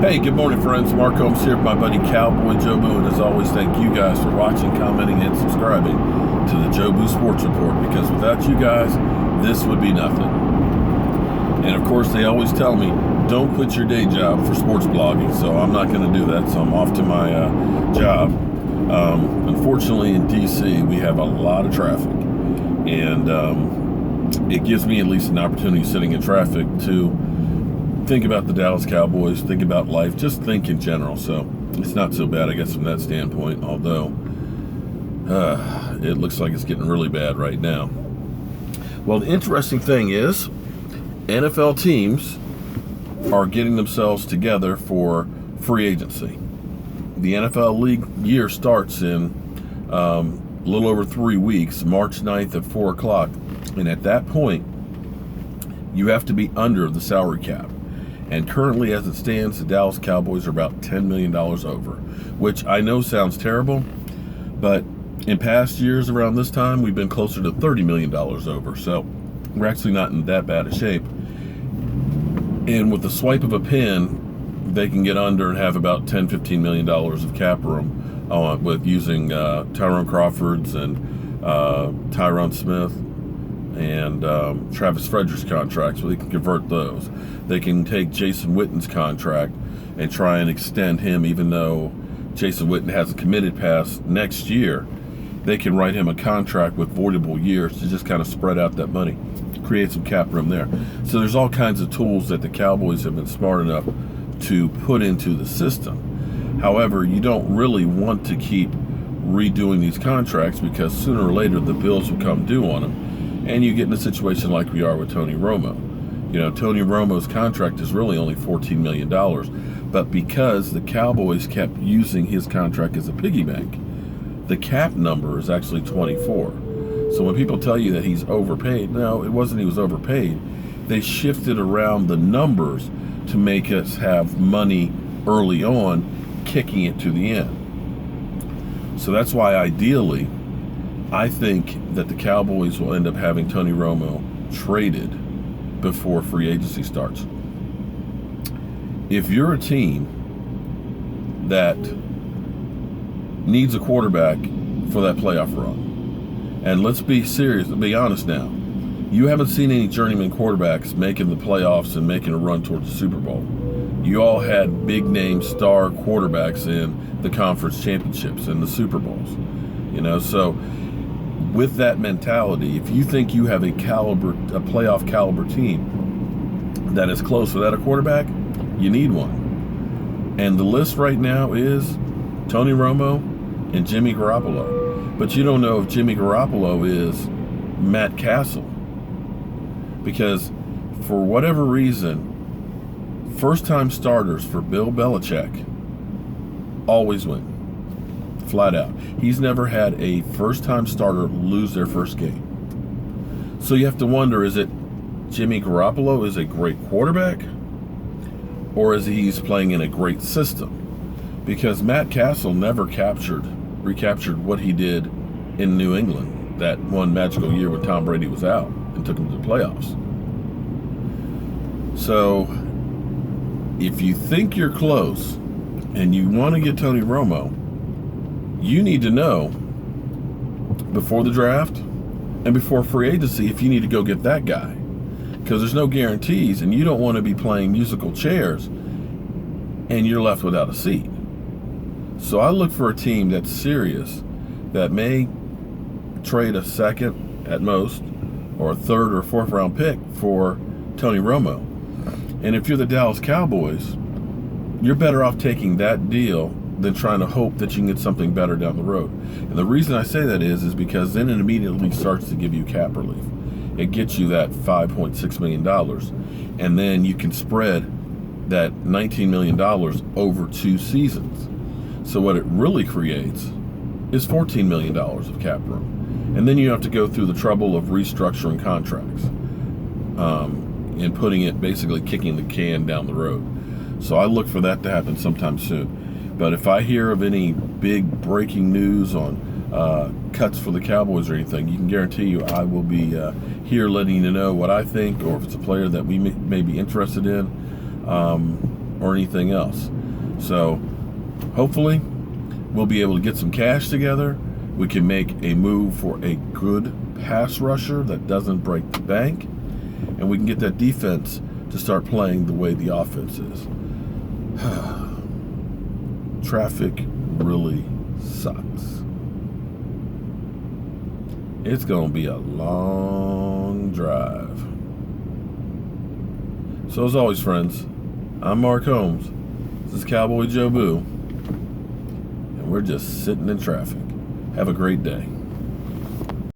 Hey, good morning, friends. Mark Holmes here with my buddy Cowboy Joe Boo, and as always, thank you guys for watching, commenting, and subscribing to the Joe Boo Sports Report, because without you guys, this would be nothing. And of course, they always tell me, don't quit your day job for sports blogging, so I'm not going to do that, so I'm off to my job. Unfortunately, in D.C., we have a lot of traffic, and it gives me at least an opportunity sitting in traffic to think about the Dallas Cowboys, think about life, just think in general. So it's not so bad, I guess, from that standpoint, although it looks like it's getting really bad right now. Well, the interesting thing is NFL teams are getting themselves together for free agency. The NFL league year starts in a little over 3 weeks, March 9th at 4 o'clock. And at that point, you have to be under the salary cap. And currently, as it stands, the Dallas Cowboys are about $10 million over, which I know sounds terrible, but in past years around this time, we've been closer to $30 million over. So we're actually not in that bad a shape. And with the swipe of a pen, they can get under and have about $10-15 million of cap room with using Tyrone Crawford's and Tyron Smith and Travis Frederick's contracts, so they can convert those. They can take Jason Witten's contract and try and extend him, even though Jason Witten hasn't committed past next year. They can write him a contract with voidable years to just kind of spread out that money, create some cap room there. So there's all kinds of tools that the Cowboys have been smart enough to put into the system. However, you don't really want to keep redoing these contracts, because sooner or later the bills will come due on them, and you get in a situation like we are with Tony Romo. You know, Tony Romo's contract is really only $14 million, but because the Cowboys kept using his contract as a piggy bank, the cap number is actually 24. So when people tell you that he's overpaid, no, it wasn't he was overpaid. They shifted around the numbers to make us have money early on, kicking it to the end. So that's why ideally, I think that the Cowboys will end up having Tony Romo traded before free agency starts. If you're a team that needs a quarterback for that playoff run, and let's be serious, be honest now, you haven't seen any journeyman quarterbacks making the playoffs and making a run towards the Super Bowl. You all had big name star quarterbacks in the conference championships and the Super Bowls. You know, so with that mentality, if you think you have a playoff caliber team that is close without a quarterback, you need one. And the list right now is Tony Romo and Jimmy Garoppolo. But you don't know if Jimmy Garoppolo is Matt Castle, because for whatever reason, first-time starters for Bill Belichick always win. Flat out. He's never had a first-time starter lose their first game. So you have to wonder, is it Jimmy Garoppolo is a great quarterback, or is he's playing in a great system? Because Matt Castle never recaptured what he did in New England that one magical year when Tom Brady was out and took him to the playoffs. So if you think you're close and you want to get Tony Romo, you need to know before the draft and before free agency if you need to go get that guy, because there's no guarantees, and you don't want to be playing musical chairs and you're left without a seat. So I look for a team that's serious, that may trade a second at most, or a third or fourth round pick for Tony Romo. And if you're the Dallas Cowboys, you're better off taking that deal than trying to hope that you can get something better down the road. And the reason I say that is because then it immediately starts to give you cap relief. It gets you that $5.6 million, and then you can spread that $19 million over 2 seasons. So what it really creates is $14 million of cap room. And then you have to go through the trouble of restructuring contracts and putting it, basically kicking the can down the road. So I look for that to happen sometime soon. But if I hear of any big breaking news on cuts for the Cowboys or anything, you can guarantee you I will be here letting you know what I think, or if it's a player that we may be interested in. or anything else. So hopefully we'll be able to get some cash together. We can make a move for a good pass rusher that doesn't break the bank, and we can get that defense to start playing the way the offense is. Traffic really sucks. It's going to be a long drive. So as always, friends, I'm Mark Holmes. This is Cowboy Joe Boo. And we're just sitting in traffic. Have a great day.